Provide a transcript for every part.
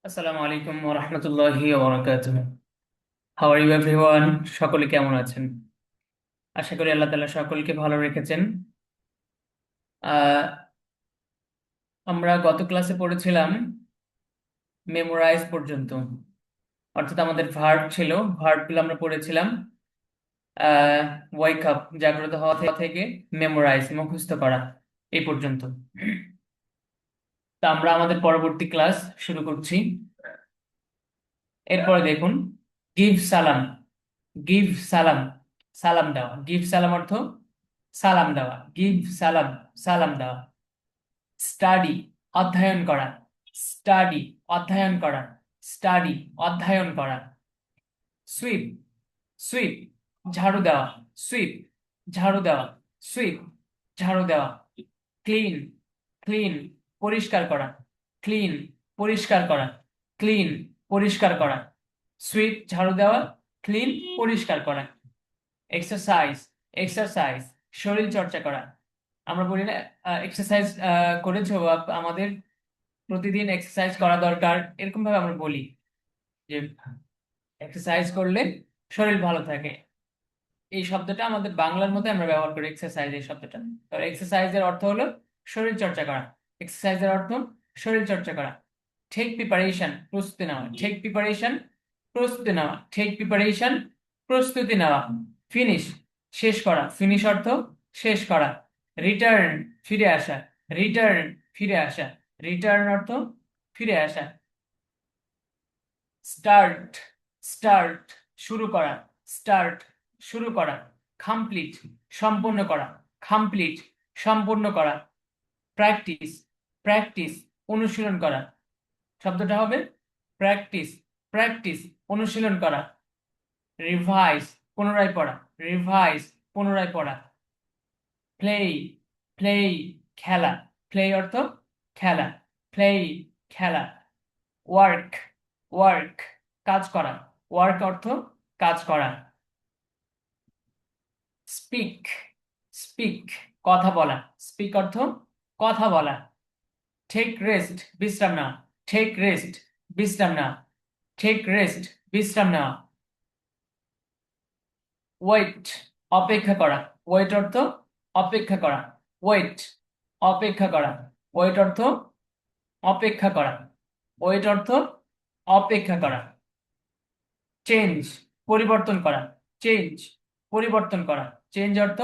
আসসালামু আলাইকুম ওয়া রাহমাতুল্লাহি ওয়া বারাকাতুহু। How are you everyone? সকলে কেমন আছেন? আশা করি আল্লাহ তাআলা সকলকে ভালো রেখেছেন। আহ আমরা গত ক্লাসে পড়েছিলাম মেমোরাইজ পর্যন্ত, অর্থাৎ আমাদের ভার্ব ছিল। ভার্বগুলো আমরা পড়েছিলাম ওয়েক আপ, জাগ্রত হওয়া থেকে মেমোরাইজ, মুখস্থ করা, এই পর্যন্ত। তা আমরা আমাদের পরবর্তী ক্লাস শুরু করছি। এরপরে দেখুন, গিভ সালাম। গিভ সালাম, সালাম দেওয়া। গিভ সালাম অর্থ সালাম দেওয়া। গিভ সালাম, সালাম দেওয়া। স্টাডি, অধ্যয়ন করা। স্টাডি, অধ্যয়ন করা। স্টাডি, অধ্যয়ন করা। সুইপ, সুইপ, ঝাড়ু দেওয়া। সুইপ, ঝাড়ু দেওয়া। সুইপ, ঝাড়ু দেওয়া। ক্লিন, ক্লিন, পরিষ্কার করা। ক্লিন, পরিষ্কার করা। ক্লিন, পরিষ্কার করা। সুইপ, ঝাড়ু দেওয়া। ক্লিন, পরিষ্কার করা। এক্সারসাইজ, এক্সারসাইজ, শরীর চর্চা করা। আমরা বলি না এক্সারসাইজ করেছো, আমাদের প্রতিদিন এক্সারসাইজ করা দরকার, এরকম ভাবে আমরা বলি যে এক্সারসাইজ করলে শরীর ভালো থাকে। এই শব্দটা আমাদের বাংলার মধ্যে আমরা ব্যবহার করি, এক্সারসাইজ এই শব্দটা। তো এক্সারসাইজের অর্থ হলো শরীর চর্চা করা। এক্সারসাইজের অর্থ শরীর চর্চা করা। টেক প্রিপারেশন, প্রস্তুতি নেওয়া। টেক প্রিপারেশন, প্রস্তুতি নেওয়া। টেক প্রিপারেশন, প্রস্তুতি নেওয়া। ফিনিশ, শেষ করা। ফিনিশ অর্থ শেষ করা। রিটার্ন, ফিরে আসা। রিটার্ন, ফিরে আসা। রিটার্ন অর্থ ফিরে আসা। স্টার্ট, স্টার্ট, শুরু করা। স্টার্ট, শুরু করা। কমপ্লিট, সম্পূর্ণ করা। কমপ্লিট, সম্পূর্ণ করা। প্র্যাকটিস, প্র্যাকটিস, অনুশীলন করা। শব্দটা হবে প্র্যাকটিস, প্র্যাকটিস, অনুশীলন করা। রিভাইজ, পুনরায় পড়া। রিভাইজ, পুনরায় পড়া। প্লে, প্লে, খেলা। প্লে অর্থ খেলা। প্লে, খেলা। ওয়ার্ক, ওয়ার্ক, কাজ করা। ওয়ার্ক অর্থ কাজ করা। স্পিক, স্পিক, কথা বলা। স্পিক অর্থ কথা বলা। টেক রেস্ট, বিশ্রাম নেওয়া। টেক রেস্ট, বিশ্রাম নেওয়া। টেক রেস্ট, বিশ্রাম নেওয়া। ওয়েট, অপেক্ষা করা। ওয়েট অর্থ অপেক্ষা করা। ওয়েট, অপেক্ষা করা। ওয়েট অর্থ অপেক্ষা করা। ওয়েট অর্থ অপেক্ষা করা। চেঞ্জ, পরিবর্তন করা। চেঞ্জ, পরিবর্তন করা। চেঞ্জ অর্থ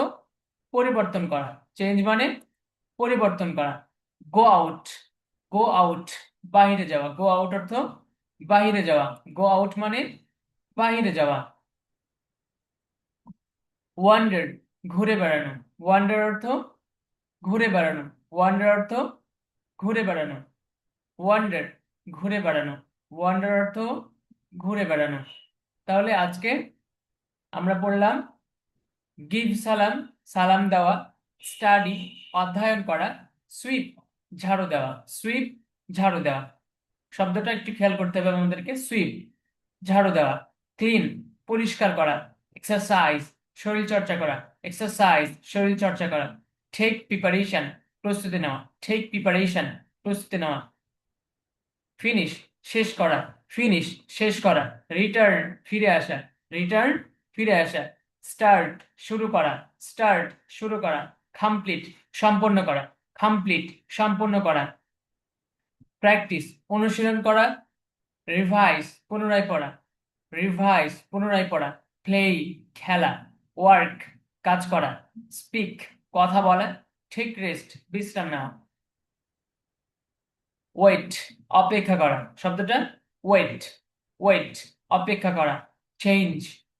পরিবর্তন করা। চেঞ্জ মানে পরিবর্তন করা। গো আউট, গো আউট, বাইরে যাওয়া। গো আউট অর্থ বাইরে যাওয়া। গো আউট মানে বাইরে যাওয়া। ওয়ান্ডার, ঘুরে বেড়ানো। ওয়ান্ডার অর্থ ঘুরে বেড়ানো। ওয়ান্ডার অর্থ ঘুরে বেড়ানো। ওয়ান্ডার, ঘুরে বেড়ানো। ওয়ান্ডার অর্থ ঘুরে বেড়ানো। তাহলে আজকে আমরা পড়লাম গিভ সালাম, সালাম দেওয়া। স্টাডি, অধ্যয়ন করা। সুইপ, ঝাড়ু দেওয়া। সুইপ, ঝাড়ু দেওয়া। শব্দটা একটু খেয়াল করতে হবে আমাদেরকে। সুইপ, ঝাড়ু দেওয়া। ক্লিন, পরিষ্কার করা। এক্সারসাইজ, শরীর চর্চা করা। এক্সারসাইজ, শরীর চর্চা করা। টেক প্রিপারেশন, প্রস্তুতি নেওয়া। টেক প্রিপারেশন, প্রস্তুতি নেওয়া। ফিনিশ, শেষ করা। ফিনিশ, শেষ করা। রিটার্ন, ফিরে আসা। রিটার্ন, ফিরে আসা। স্টার্ট, শুরু করা। স্টার্ট, শুরু করা। কমপ্লিট, সম্পন্ন করা। কমপ্লিট, সম্পন্ন করা। প্র্যাকটিস, অনুশীলন করা। রিভাইজ, পুনরায় পড়া। রিভাইজ, পুনরায় পড়া। প্লে, খেলা। ওয়ার্ক, কাজ করা। স্পিক, কথা বলা। টেক রেস্ট, বিশ্রাম নেওয়া। ওয়েট, অপেক্ষা করা। শব্দটা ওয়েট, ওয়েট, অপেক্ষা করা। চেঞ্জ,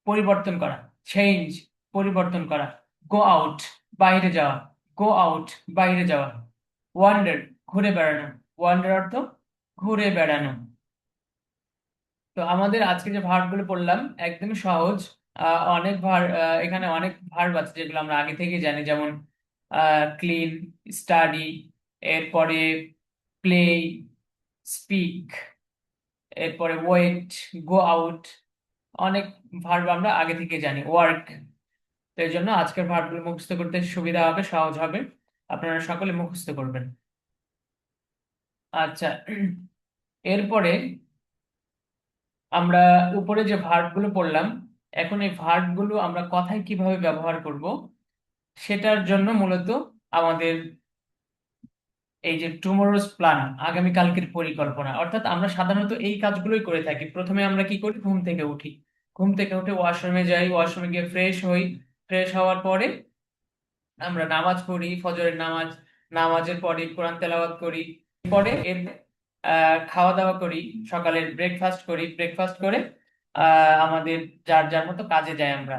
পরিবর্তন করা। চেঞ্জ, পরিবর্তন করা। গো আউট, বাইরে যাওয়া। গো আউট, বাইরে যাওয়া। ওয়ান্ডার, ঘুরে বেড়ানো। ওয়ান্ডার অর্থ ঘুরে বেড়ানো। তো আমাদের আজকে যে ভার্ব গুলো পড়লাম একদমই সহজ। অনেক এখানে অনেক ভার্ব আছে যেগুলো আমরা আগে থেকে জানি, যেমন ক্লিন, স্টাডি, এরপরে প্লে, স্পিক, এরপরে ওয়েট, গো আউট। অনেক ভার্ব আমরা আগে থেকে জানি। ওয়ার্ক। তো এই জন্য আজকের ভার্বগুলো মুখস্থ করতে সুবিধা হবে, সহজ হবে। আপনারা সকলে মুখস্থ করবেন। আচ্ছা, এরপরে আমরা উপরে যে ভার্ব গুলো পড়লাম, এখন এই ভার্ব গুলো আমরা কথায় কিভাবে ব্যবহার করব সেটার জন্য মূলত আমাদের এই যে টুমোরোজ প্ল্যান, আগামীকালকের পরিকল্পনা, অর্থাৎ আমরা সাধারণত এই কাজগুলোই করে থাকি। প্রথমে আমরা কি করি, ঘুম থেকে উঠি, ঘুম থেকে উঠে ওয়াশরুমে যাই, ওয়াশরুমে গিয়ে ফ্রেশ হই, ফ্রেশ হওয়ার পরে আমরা নামাজ পড়ি, ফজরের নামাজ, নামাজের পরে কোরআন তেলাওয়াত করি, পরে এর খাওয়া দাওয়া করি, সকালের ব্রেকফাস্ট করি, ব্রেকফাস্ট করে আমাদের যার যার মতো কাজে যাই আমরা।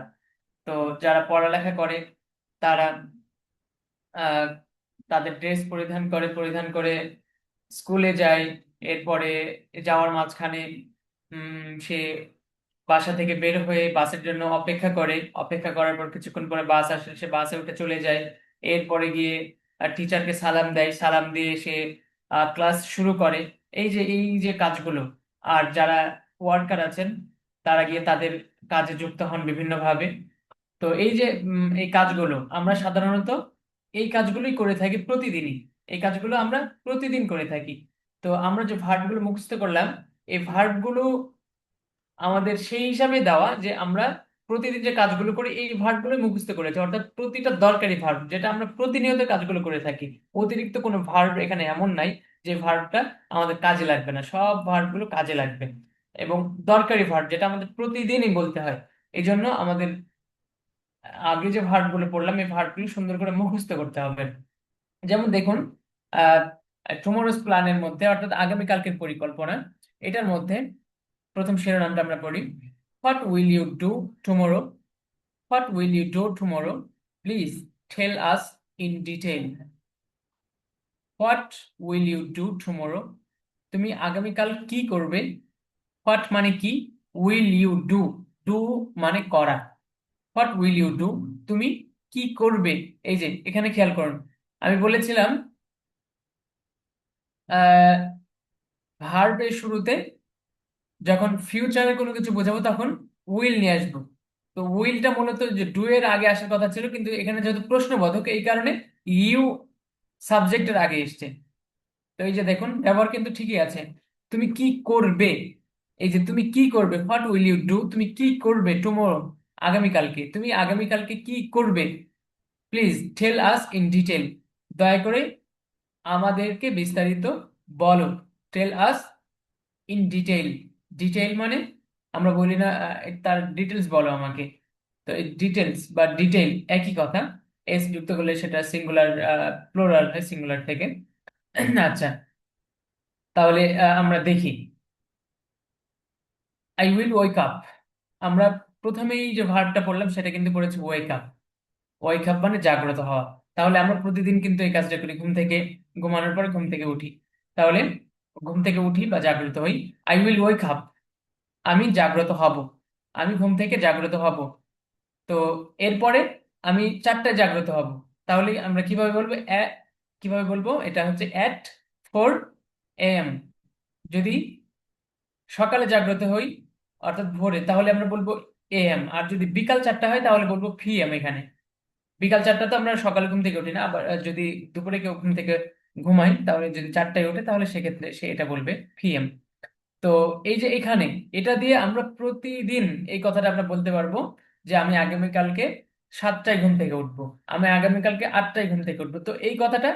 তো যারা পড়ালেখা করে তারা আহ, তাদের ড্রেস পরিধান করে, পরিধান করে স্কুলে যায়। এরপরে যাওয়ার মাঝখানে সে বাসা থেকে বের হয়ে বাসের জন্য অপেক্ষা করে, অপেক্ষা করার পর কিছুক্ষণ পরে বাস আসে, সে বাসে উঠে চলে যায়। এরপরে গিয়ে টিচারকে সালাম দেয়, সালাম দিয়ে সে ক্লাস শুরু করে। এই যে কাজগুলো। আর যারা ওয়ার্কার আছেন তারা গিয়ে তাদের কাজে যুক্ত হন বিভিন্নভাবে। তো এই যে এই কাজগুলো আমরা সাধারণত এই কাজগুলোই করে থাকি প্রতিদিনই, এই কাজগুলো আমরা প্রতিদিন করে থাকি। তো আমরা যে ভার্বগুলো মুখস্থ করলাম, এই ভার্বগুলো আমাদের সেই হিসাবে দেওয়া যে আমরা প্রতিদিন যে কাজগুলো করি এই ভার্বগুলো মুখস্থ করেছি, অর্থাৎ প্রতিটা দরকারি ভার্ব যেটা আমরা প্রতিনিয়ত কাজগুলো করে থাকি। অতিরিক্ত কোনো ভার্ব এখানে এমন নাই যে ভার্বটা আমাদের কাজে লাগবে না, সব ভার্বগুলো কাজে লাগবে। এবং দরকারি ভার্ব যেটা আমাদের প্রতিদিনই বলতে হয়, এই জন্য আমাদের আগে যে ভার্বগুলো পড়লাম এই ভার্বগুলো সুন্দর করে মুখস্থ করতে হবে। যেমন দেখুন, টুমোরোজ প্ল্যানের মধ্যে অর্থাৎ আগামীকালকের পরিকল্পনা, এটার মধ্যে প্রথম শিরোনামটা আমরা পড়ি, what will you do tomorrow, what will you do tomorrow, please tell us in detail. What will you do tomorrow, তুমি আগামীকাল কি করবে। হোয়াট মানে কি, উইল ইউ ডু, ডু মানে করা। হোয়াট উইল ইউ ডু, তুমি কি করবে। এই যে এখানে খেয়াল করুন, আমি বলেছিলাম ভার্বের শুরুতে যখন ফিউচারে কোনো কিছু বোঝাবো তখন উইল নিয়ে আসবো। তো উইলটা মূলত যে ডু এর আগে আসার কথা ছিল, কিন্তু এখানে যেহেতু প্রশ্নবোধক এই কারণে ইউ সাবজেক্টের আগে এসছে। তো এই যে দেখুন ব্যবহার কিন্তু ঠিকই আছে, তুমি কি করবে। এই যে তুমি কি করবে, হোয়াট উইল ইউ ডু, তুমি কি করবে টুমোরো, আগামীকালকে, তুমি আগামীকালকে কি করবে। Please tell us in detail, দয়া করে আমাদেরকে বিস্তারিত বলো। Tell us in detail, detail মানে আমরা বলি না তার ডিটেলস বলো আমাকে। তো এই ডিটেলস বা ডিটেইল একই কথা, এস যুক্ত করলে সেটা সিঙ্গুলার, প্লুরাল হয় সিঙ্গুলার থেকে। আচ্ছা, তাহলে আমরা দেখি, আই উইল ওয়েক আপ। আমরা প্রথমেই যে ভার্বটা পড়লাম সেটা কিন্তু পড়েছি ওয়েক আপ। ওয়েক আপ মানে জাগ্রত হওয়া। তাহলে আমরা প্রতিদিন কিন্তু এই কাজটা করি, ঘুম থেকে, ঘুমানোর পর ঘুম থেকে উঠি। তাহলে ঘুম থেকে উঠি বা জাগ্রত হই, আই উইল ওয়েক আপ, আমি জাগ্রত হব, আমি ঘুম থেকে জাগ্রত হব। তো এরপরে আমি 4টায় জাগ্রত হব। তাহলে আমরা কিভাবে বলবো, কিভাবে বলবো, এটা হচ্ছে অ্যাট 4 AM। যদি সকালে জাগ্রত হই অর্থাৎ ভোরে, তাহলে আমরা বলবো AM। আর যদি বিকাল 4টা হয় তাহলে বলবো PM। এখানে বিকাল 4টা তো আমরা সকালে ঘুম থেকে উঠি না, আবার যদি দুপুরে কেউ ঘুম থেকে ঘুমাই তাহলে যদি 4টায় ওঠে তাহলে সেক্ষেত্রে সে এটা বলবে PM। তো এই যে এখানে এটা দিয়ে আমরা প্রতিদিন এই কথাটা আমরা বলতে পারবো যে আমি আগামীকালকে 7টায় ঘুম থেকে উঠবো, আমি আগামীকালকে 8টায় ঘুম থেকে উঠবো। তো এই কথাটা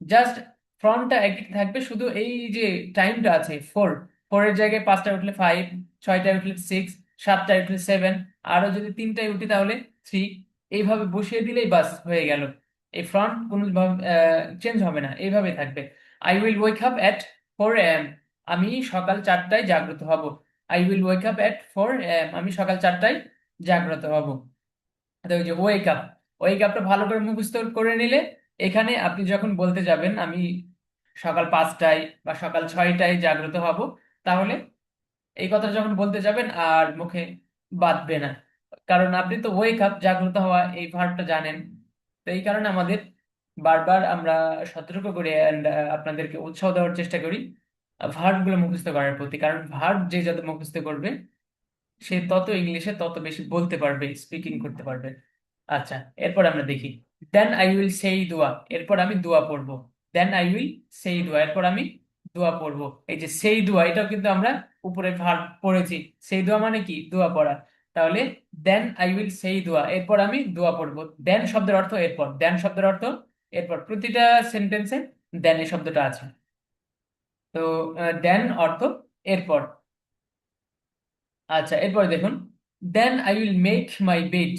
জাস্ট ফ্রন্টটা একই থাকবে, শুধু এই যে টাইমটা আছে 4, 4 এর জায়গায় 5টায় উঠলে 5, 6টায় উঠলে 6, 7টায় উঠলে 7, আরো যদি 3টায় উঠি তাহলে 3। এইভাবে বসিয়ে দিলেই বাস হয়ে গেল, এই ফ্রন্ট কোনো চেঞ্জ হবে না, এইভাবে থাকবে। I will wake up at 4 AM, আমি সকাল 4টায় জাগ্রত হব। I will wake up at 4 AM, আমি সকাল 4টায় জাগ্রত হব। তো ওই যে ওয়েক আপ, ওয়েক আপটা ভালো করে মুখস্থ করে নিলে এখানে আপনি যখন বলতে যাবেন আমি সকাল 5টায় বা সকাল 6টায় জাগ্রত হব, তাহলে এই কথা যখন বলতে যাবেন আর মুখে বাঁধবে না, কারণ আপনি তো ওয়েক আপ, জাগ্রত হওয়া, এই ভার্বটা জানেন। তো এই কারণে আমাদের বারবার আমরা সতর্ক করি অ্যান্ড আপনাদেরকে উৎসাহ দেওয়ার চেষ্টা করি ভার্ব গুলো মুখস্থ করার প্রতি, কারণ ভার্ব যে যত মুখস্থ করবে সে তত ইংলিশে তত বেশি বলতে পারবে, স্পিকিং করতে পারবে। আচ্ছা, এরপর আমরা দেখি, দেন আই উইল সেই দোয়া, এরপর আমি দোয়া পড়বো। দেন আই উইল সেই দোয়া, এরপর আমি দোয়া পড়বো। এই যে সেই দোয়া, এটাও কিন্তু আমরা উপরে ভার্ব পড়েছি। সেই দোয়া মানে কি? দোয়া পড়া। তাহলে দেন আই উইল সেই দোয়া, এরপর আমি দোয়া পড়বো। দেন শব্দের অর্থ এরপর, দেন শব্দের অর্থ এরপর, প্রতিটা সেন্টেন্সে দেন এই শব্দটা আছে। তো দেন অর্থ এরপর। আচ্ছা, এরপরে দেখুন, then I will make my bed.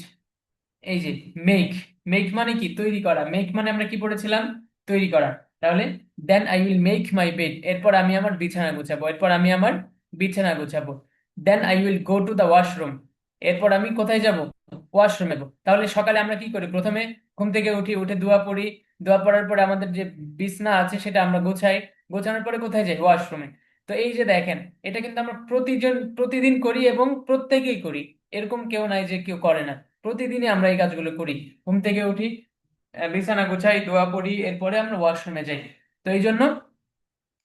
এই যে মেক, মেক মানে কি? তৈরি করা। মেক মানে আমরা কি পড়েছিলাম? তৈরি করা। তাহলে then I will make my bed, এরপর আমি আমার বিছানা গুছাবো, এরপর আমি আমার বিছানা গুছাবো। Then I will go to the washroom, এরপর আমি কোথায় যাব? ওয়াশরুমে। তাহলে সকালে আমরা কি করি? প্রথমে ঘুম থেকে উঠি, উঠে দোয়া পড়ি। দোয়া পড়ার পরে আমাদের যে বিছনা আছে সেটা আমরা গোছাই। গোছানোর পরে কোথায় যাই? ওয়াশরুমে। তো এই যে দেখেন, এটা কিন্তু আমরা প্রতিদিন করি এবং প্রত্যেকেই করি। এরকম কেউ নাই যে কেউ করে না। প্রতিদিনই আমরা এই কাজগুলো করি। ঘুম থেকে উঠি, বিছানা গুছাই, দোয়া পড়ি, এরপরে আমরা ওয়াশরুমে যাই। তো এই জন্য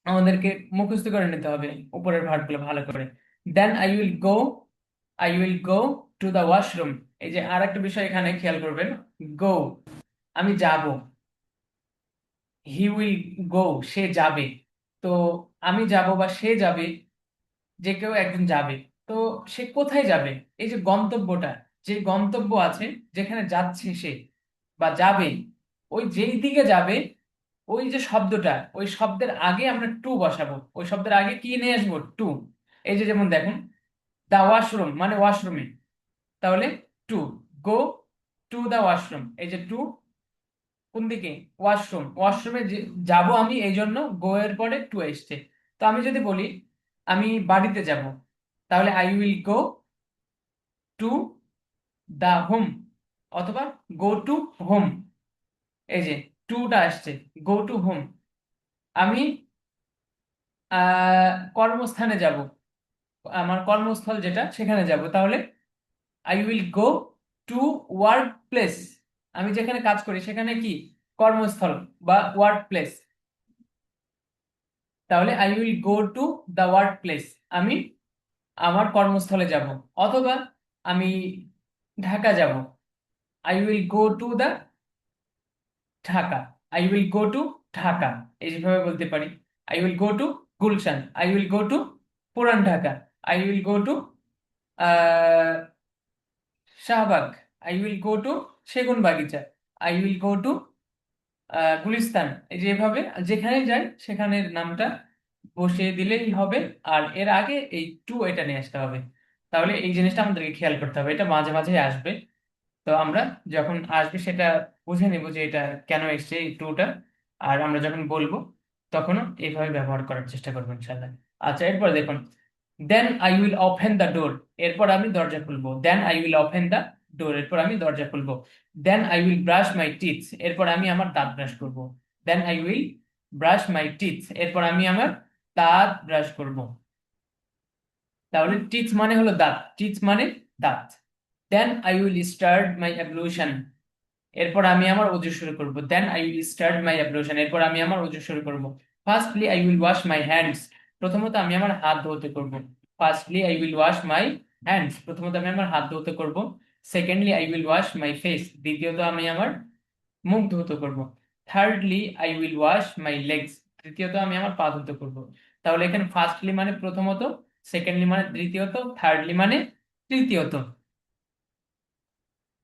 আমাদেরকে মুখস্থ করে নিতে হবে উপরের ভার্বগুলো ভালো করে। Then I will go to the washroom. এই যে আর একটা বিষয় এখানে খেয়াল করবেন, গো, আমি যাব। হি উইল গো, সে যাবে। তো আমি যাব বা সে যাবে, যে কেউ একজন যাবে। তো সে কোথায় যাবে? এই যে গন্তব্যটা, যে গন্তব্য আছে, যেখানে যাচ্ছে সে বা যাবে, ওই যেই দিকে যাবে, ওই যে শব্দটা, ওই শব্দের আগে আমরা টু বসাবো। ওই শব্দের আগে কি নিয়ে আসবো? টু। এই যে যেমন দেখুন, দা ওয়াশরুম মানে ওয়াশরুমে, তাহলে to, go to the washroom. এই যে টু, কোন দিকে? ওয়াশরুম। ওয়াশরুমে যাব আমি, এই জন্য গো এর পরে টু এসছে। তো আমি যদি বলি আমি বাড়িতে যাব, তাহলে I will go to the home, অথবা গো টু হোম। এই যে টুটা আসছে, গো টু হোম। আমি কর্মস্থানে যাব, আমার কর্মস্থল যেটা সেখানে যাব, তাহলে I will go to work place. আমি যেখানে কাজ করি সেখানে কি? কর্মস্থল বা ওয়ার্ক প্লেস। তাহলে I will go to the work place, আমি আমার কর্মস্থলে যাব। অথবা আমি ঢাকা যাব, I will go to the Dhaka, I will go to Dhaka. এইভাবে বলতে পারি। I will go to Gulshan, I will go to Puran Dhaka, I will go to Shahbag, I will go two সেগুন বাগিচা, I will go two Gulistan. এই যে এভাবে যেখানে যাই সেখানের নামটা বসিয়ে দিলেই হবে। আর এর আগে এই টু এটা নিয়ে আসতে হবে। তাহলে এই জিনিসটা আমাদেরকে খেয়াল করতে হবে, এটা মাঝে মাঝে আসবে। তো আমরা যখন আসবে সেটা বুঝে নেব যে এটা কেন এসছে এই টুটা। আর আমরা যখন বলবো তখনও এইভাবে ব্যবহার করার চেষ্টা করবো ইনশাল্লাহ। আচ্ছা, এরপর দেখুন, then I will open the door, এরপর আমি দরজা খুলবো। Then I will open the door, এরপর আমি দরজা খুলবো। Then I will brush my teeth, এরপর আমি আমার দাঁত ব্রাশ করব। Then I will brush my teeth, এরপর আমি আমার দাঁত ব্রাশ করব। তাহলে টিথ মানে হলো দাঁত, টিথ মানে দাঁত। Then I will start my ablution, এরপর আমি আমার ওযু শুরু করব। Then I will start my ablution, এরপর আমি আমার ওযু শুরু করব। Firstly I will wash my hands, প্রথমত আমি আমার হাত ধুতে করব। Firstly I will wash my hands, প্রথমত আমি আমার হাত ধুতে করব। Secondly I will wash my face, দ্বিতীয়ত আমি আমার মুখ ধুতে করব। Thirdly I will wash my legs, তৃতীয়ত আমি আমার পা ধুতে করব। তাহলে এখানে ফার্স্টলি মানে প্রথমত, সেকেন্ডলি মানে দ্বিতীয়ত, থার্ডলি মানে তৃতীয়ত।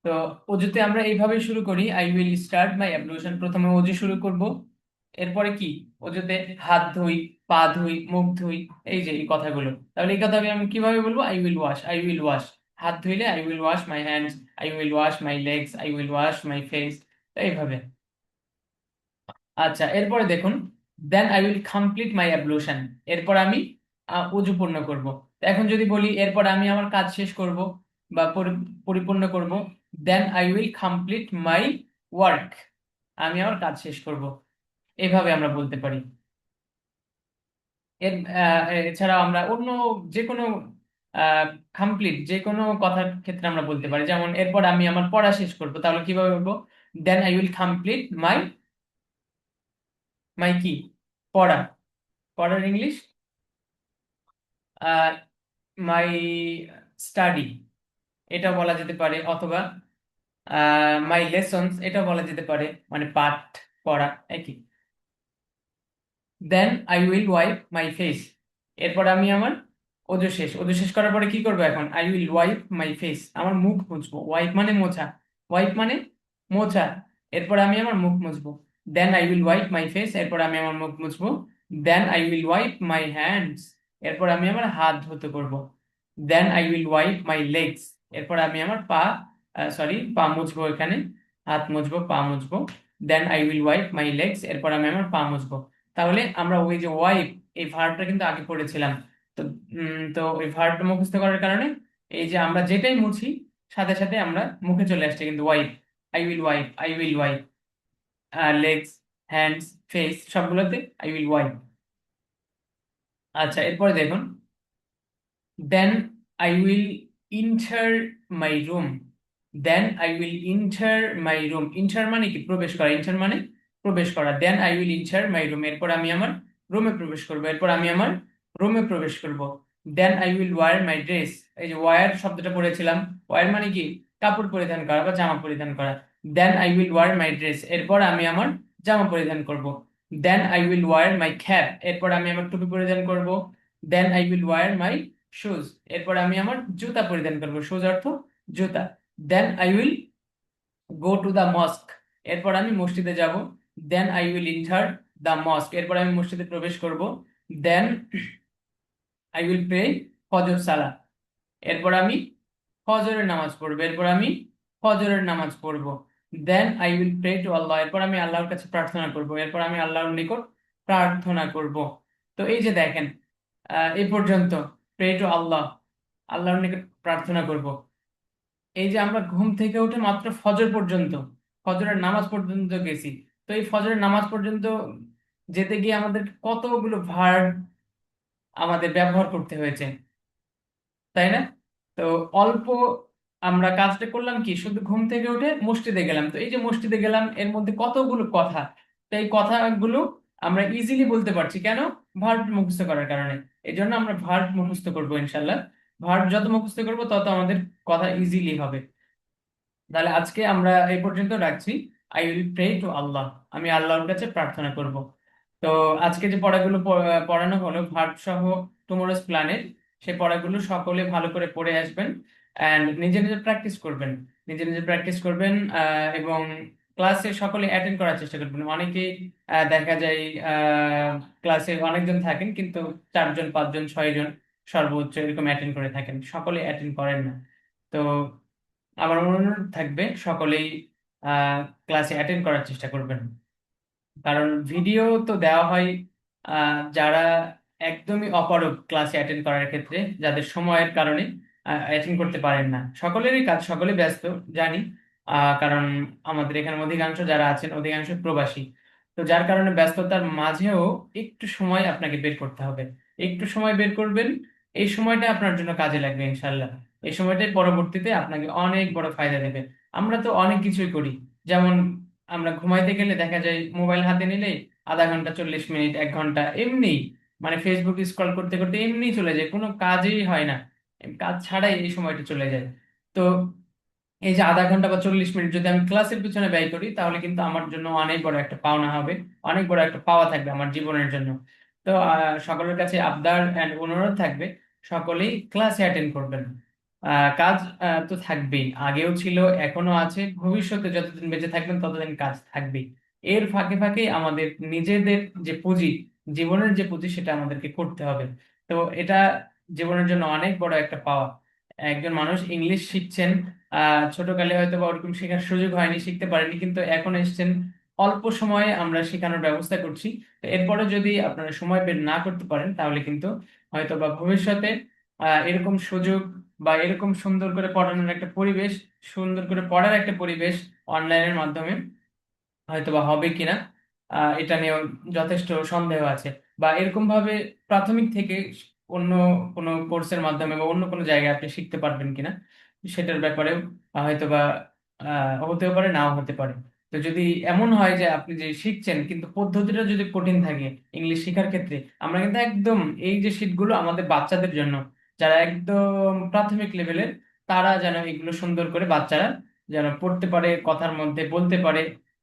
তো অজুতে আমরা এইভাবে শুরু করি, আই উইল স্টার্ট মাই অ্যাবলুশন, প্রথমে অজু শুরু করব। এরপরে কি? অজুতে হাত ধুই, পা ধুই, মুখ ধুই, এই যে এই কথাগুলো। তাহলে এই কথা আমি কিভাবে বলবো? I will wash, I will wash. হাত ধুইলে I will wash my hands, I will wash my legs, I will wash my face, এইভাবে। আচ্ছা, এরপরে দেখুন, then I will complete my ablution, এরপর আমি অজু পূর্ণ করব। তো এখন যদি বলি এরপর আমি আমার কাজ শেষ করব বা পরিপূর্ণ করব, then I will complete my work, আমি আমার কাজ শেষ করব। এভাবে আমরা বলতে পারি। এছাড়াও আমরা অন্য যে কোনো কমপ্লিট যে কোনো কথার ক্ষেত্রে আমরা বলতে পারি। যেমন এরপর আমি আমার পড়া শেষ করব, তাহলে কিভাবে বলবো? Then I will complete my, my কি? পড়া। পড়ার ইংলিশ মাই স্টাডি, এটা বলা যেতে পারে। অথবা মাই লেসনস, এটা বলা যেতে পারে, মানে পাঠ, পড়া, একই। Then I will wipe my face. এরপর আমি আমার অজু শেষ করার পরে কি করবো? এখন I will wipe my face, আমার মুখ মুছবো। ওয়াইপ মানে মোছা, ওয়াইপ মানে মোছা। এরপর আমি আমার মুখ মুছবো। Then I will wipe my face, এরপর আমি আমার মুখ মুছবো। Then I will wipe my hands, এরপর আমি আমার হাত ধুতে করবো। Then I will wipe my legs, এরপর আমি আমার পা, সরি, পা মুছবো এখানে, হাত মুছবো, পা মুছবো। Then I will wipe my legs, এরপর আমি আমার পা মুছবো। তাহলে আমরা ওই যে ওয়াইপ, এই ভার্বটা কিন্তু আগে পড়েছিলাম। তো তো ওই ভার্বটা মুখস্থ করার কারণে এই যে আমরা যেটাই মুছি সাথে সাথে আমরা মুখে চলে আসছে কিন্তু wipe. I will wipe, I will wipe legs, hands, face, সবগুলোতে আই উইল ওয়াইপ। আচ্ছা, এরপরে দেখুন, then I will enter my room. Then I will enter my room, enter মানে কি? প্রবেশ করা, ইন্টার মানে প্রবেশ করা। Then I will enter my room, এরপর আমি আমার রুমে প্রবেশ করব, এরপর আমি আমার রুমে প্রবেশ করব। Then I will wear my dress, এই যে ওয়ার শব্দটা পড়েছিলাম, ওয়ার মানে কি? কাপড় পরিধান করা বা জামা পরিধান করা। Then I will wear my dress, এরপর আমি আমার জামা পরিধান করব। Then I will wear my cap, এরপর আমি আমার টুপি পরিধান করব। Then I will wear my shoes, এরপর আমি আমার জুতা পরিধান করবো। শুজ অর্থ জুতা। Then I will go to the mosque, এরপর আমি মসজিদে যাব। Then I will enter the mosque, এরপর আমি মসজিদে প্রবেশ করব। দেন আই উইল প্রে ফজর সালাহ, এরপর আমি ফজরের নামাজ পড়বো, এরপর আমি ফজরের নামাজ পড়বো। Then I will pray to Allah, এরপর আমি আল্লাহর কাছে প্রার্থনা করব, এরপর আমি আল্লাহর নিকট প্রার্থনা করব। তো এই যে দেখেন, এই পর্যন্ত প্রে টু আল্লাহ, আল্লাহর নিকট প্রার্থনা করব। এই যে আমরা ঘুম থেকে উঠে মাত্র ফজর পর্যন্ত, ফজরের নামাজ পর্যন্ত গেছি। তো এই ফজরের নামাজ পর্যন্ত যেতে গিয়ে আমাদের কতগুলো ভার্ব আমাদের ব্যবহার করতে হয়েছে, তাই না? তো অল্প আমরা কাজটা করলাম কি, শুধু ঘুম থেকে উঠে মসজিদে গেলাম। তো এই যে মসজিদে গেলাম, এর মধ্যে কতগুলো কথা, তো এই কথাগুলো আমরা ইজিলি বলতে পারছি কেন? ভার্ব মুখস্থ করার কারণে। এই জন্য আমরা ভার্ব মুখস্থ করবো ইনশাল্লাহ। ভার্ব যত মুখস্থ করবো তত আমাদের কথা ইজিলি হবে। তাহলে আজকে আমরা এই পর্যন্ত রাখছি। আই উইল প্রে টু আল্লাহ, আমি আল্লাহর কাছে প্রার্থনা করব। তো আজকে যে পড়াগুলো পড়ানো হলো ভার্ব সহ টুমরোজ প্ল্যানের, সেই পড়াগুলো সকলে ভালো করে পড়ে আসবেন অ্যান্ড নিজে নিজে প্র্যাকটিস করবেন। নিজে নিজে প্র্যাকটিস করবেন, এবং ক্লাসে সকলে অ্যাটেন্ড করার চেষ্টা করবেন। অনেকেই দেখা যায় ক্লাসে অনেকজন থাকেন কিন্তু 4 জন 5 জন 6 জন সর্বোচ্চ এরকম অ্যাটেন্ড করে থাকেন, সকলে অ্যাটেন্ড করেন না। তো আমার অনুরোধ থাকবে সকলেই ক্লাসে অ্যাটেন্ড করার চেষ্টা করবেন। কারণ ভিডিও তো দেওয়া হয় যারা একদমই অপারগ ক্লাসে অ্যাটেন্ড করার ক্ষেত্রে, যাদের সময়ের কারণে অ্যাটেন্ড করতে পারেন না। সকলেরই কাজ, সকলে ব্যস্ত, জানি। কারণ আমাদের এখানে অধিকাংশ যারা আছেন অধিকাংশ প্রবাসী। তো যার কারণে ব্যস্ততার মাঝেও একটু সময় আপনাকে বের করতে হবে। একটু সময় বের করবেন, এই সময়টা আপনার জন্য কাজে লাগবে ইনশাল্লাহ। এই সময়টাই পরবর্তীতে আপনাকে অনেক বড় ফায়দা দেবে। আমরা তো অনেক কিছুই করি, যেমন আমরা ঘুমাইতে গেলে দেখা যায় মোবাইল হাতে নিলে আধা ঘন্টা 40 মিনিট 1 ঘন্টা এমনি, মানে ফেসবুক স্ক্রল করতে করতে এমনি চলে যায়, কোনো কাজই হয় না, কাজ ছাড়াই এই সময়টা চলে যায়। তো এই যে আধা ঘন্টা বা 40 মিনিট যদি আমি ক্লাসের পিছনে ব্যয় করি তাহলে কিন্তু আমার জন্য অনেক বড় একটা পাওনা হবে, অনেক বড় একটা পাওয়া থাকবে আমার জীবনের জন্য। তো সকলের কাছে আবদার অ্যান্ড অনুরোধ থাকবে, সকলেই ক্লাসে অ্যাটেন্ড করবেন। কাজ তো থাকবেই, আগেও ছিল, এখনো আছে, ভবিষ্যতে যতদিন বেঁচে থাকবেন ততদিন কাজ থাকবেই। এর ফাঁকে ফাঁকে আমাদের নিজেদের যে পুঁজি, জীবনের যে পুঁজি, সেটা আমাদেরকে করতে হবে। তো এটা জীবনের জন্য অনেক বড় একটা পাওয়া। একজন মানুষ ইংলিশ শিখছেন, ছোটকালে হয়তো বা ওরকম শেখার সুযোগ হয়নি, শিখতে পারেনি, কিন্তু এখন এসছেন, অল্প সময়ে আমরা শেখানোর ব্যবস্থা করছি। তো এরপরে যদি আপনারা সময় বের না করতে পারেন তাহলে কিন্তু হয়তো বা ভবিষ্যতে এরকম সুযোগ বা এরকম সুন্দর করে পড়ানোর একটা পরিবেশ, সুন্দর করে পড়ার একটা পরিবেশ অনলাইনের মাধ্যমে হয়তো বা হবে কিনা, এটা নিয়েও যথেষ্ট সন্দেহ আছে। বা এরকম ভাবে প্রাথমিক থেকে অন্য কোনো কোর্সের মাধ্যমে বা অন্য কোনো জায়গায় আপনি শিখতে পারবেন কিনা, সেটার ব্যাপারেও হয়তো বা হতেও পারে, নাও হতে পারে। তো যদি এমন হয় যে আপনি যে শিখছেন কিন্তু পদ্ধতিটা যদি কঠিন থাকে ইংলিশ শেখার ক্ষেত্রে, আমরা কিন্তু একদম এই যে শীটগুলো আমাদের বাচ্চাদের জন্য, যারা একদম প্রাথমিক লেভেলের, তারা যেন এগুলো সুন্দর করে বাচ্চারা যেন পড়তে পারে, কথার মধ্যে বলতে পারে,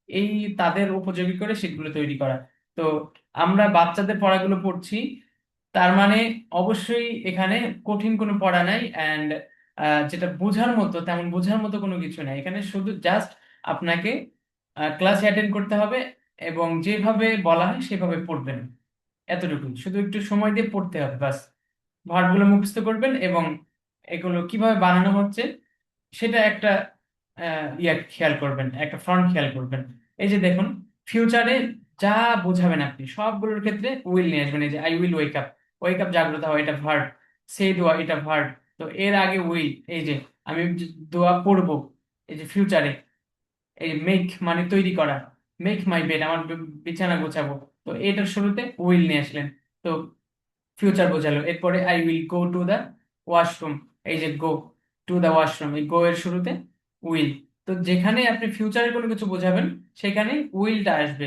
এই তাদের উপযোগী করে সেগুলো তৈরি করা। তো আমরা বাচ্চাদের পড়াগুলো পড়ছি, তার মানে অবশ্যই এখানে কঠিন কোনো পড়া নাই। অ্যান্ড যেটা বোঝার মতো, তেমন বোঝার মতো কোনো কিছু নাই এখানে। শুধু জাস্ট আপনাকে ক্লাস অ্যাটেন্ড করতে হবে এবং যেভাবে বলা হয় সেভাবে পড়বেন, এতটুকুই। শুধু একটু সময় দিয়ে পড়তে হবে বাস। ভার্বগুলো মুখস্থ করবেন এবং এগুলো কিভাবে বানানো হচ্ছে সেটা একটা খেয়াল করবেন, একটা ফ্রন্ট খেয়াল করবেন। এই যে দেখুন, ফিউচারে যা বোঝাবেন আপনি সবগুলোর ক্ষেত্রে উইল নিয়ে আসবেন। এই যে I will wake up, wake up জাগ্রত হওয়া, এটা ভার্ব। সে দোয়া, এটা ভার্ব। তো এর আগে উইল। এই যে আমি যে দোয়া পড়বো, এই যে ফিউচারে। এই মেক মানে তৈরি করা, মেক মাই বেড, আমার বিছানা গোছাবো। তো এটার শুরুতে উইল নিয়ে আসলেন, তো ফিউচার বোঝালো। এরপরে I will go to the washroom, এই যে গো টু দা ওয়াশরুম, এই গো এর শুরুতে উইল। তো যেখানে আপনি ফিউচারের কোনো কিছু বোঝাবেন সেখানে উইলটা আসবে।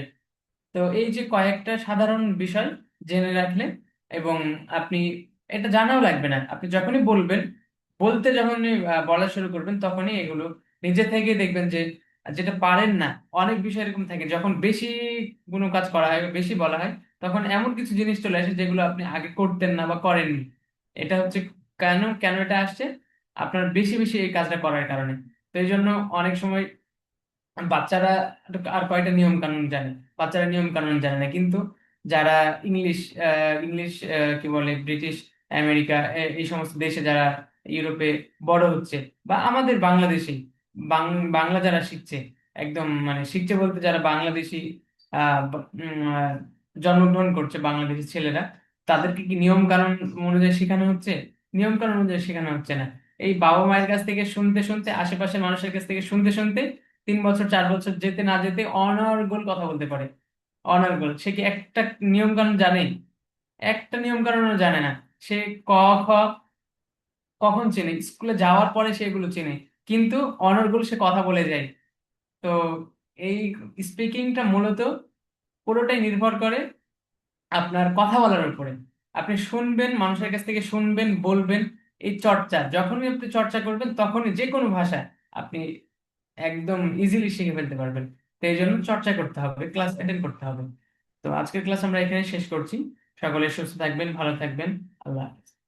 তো এই যে কয়েকটা সাধারণ বিষয় জেনে রাখলে, এবং আপনি এটা জানাও লাগবে না, আপনি যখনই বলবেন, বলতে যখনই বলা শুরু করবেন তখনই এগুলো নিজে থেকে দেখবেন যে যেটা পারেন না। অনেক বিষয় এরকম থাকে, যখন বেশি কোনো কাজ করা হয় বা বেশি বলা হয়, তখন এমন কিছু জিনিস চলে আসে যেগুলো আপনি আগে করতেন না বা করেননি। এটা হচ্ছে কেন কেন এটা আসছে, আপনার বেশি বেশি এই কাজটা করার কারণে। তো এই জন্য অনেক সময় বাচ্চারা আর কয়টা নিয়ম কানুন জানে, বাচ্চারা নিয়ম কানুন জানে না, কিন্তু যারা ইংলিশ ইংলিশ কি বলে ব্রিটিশ আমেরিকা এই সমস্ত দেশে যারা, ইউরোপে বড় হচ্ছে, বা আমাদের বাংলাদেশে বাংলা যারা শিখছে, একদম মানে শিখছে বলতে যারা বাংলাদেশি জন্মগ্রহণ করছে, বাংলাদেশি ছেলেরা, তাদেরকে কি নিয়ম কানুন অনুযায়ী শেখানো হচ্ছে? নিয়ম কানুন অনুযায়ী শেখানো হচ্ছে না। এই বাবা মায়ের কাছ থেকে শুনতে শুনতে, আশেপাশের মানুষের কাছ থেকে শুনতে শুনতে, 3 বছর 4 বছর যেতে না যেতে অনর্গল কথা বলতে পারে। অনর্গল, সে কি একটা নিয়ম কানুন জানে? একটা নিয়ম কানুনও জানে না। সে ক, খ কখন চেনে? স্কুলে যাওয়ার পরে সেগুলো চেনে, কিন্তু অনর্গল সে কথা বলে যায়। তো এই স্পিকিংটা মূলত পুরোটাই নির্ভর করে আপনার কথা বলার উপরে। আপনি শুনবেন, মানুষের কাছ থেকে শুনবেন, বলবেন। এই চর্চা যখনই আপনি চর্চা করবেন, তখনই যে কোনো ভাষা আপনি একদম ইজিলি শিখে ফেলতে পারবেন। তো এই জন্য চর্চা করতে হবে, ক্লাস অ্যাটেন্ড করতে হবে। তো আজকের ক্লাস আমরা এখানে শেষ করছি। সকলে সুস্থ থাকবেন, ভালো থাকবেন। আল্লাহ হাফেজ।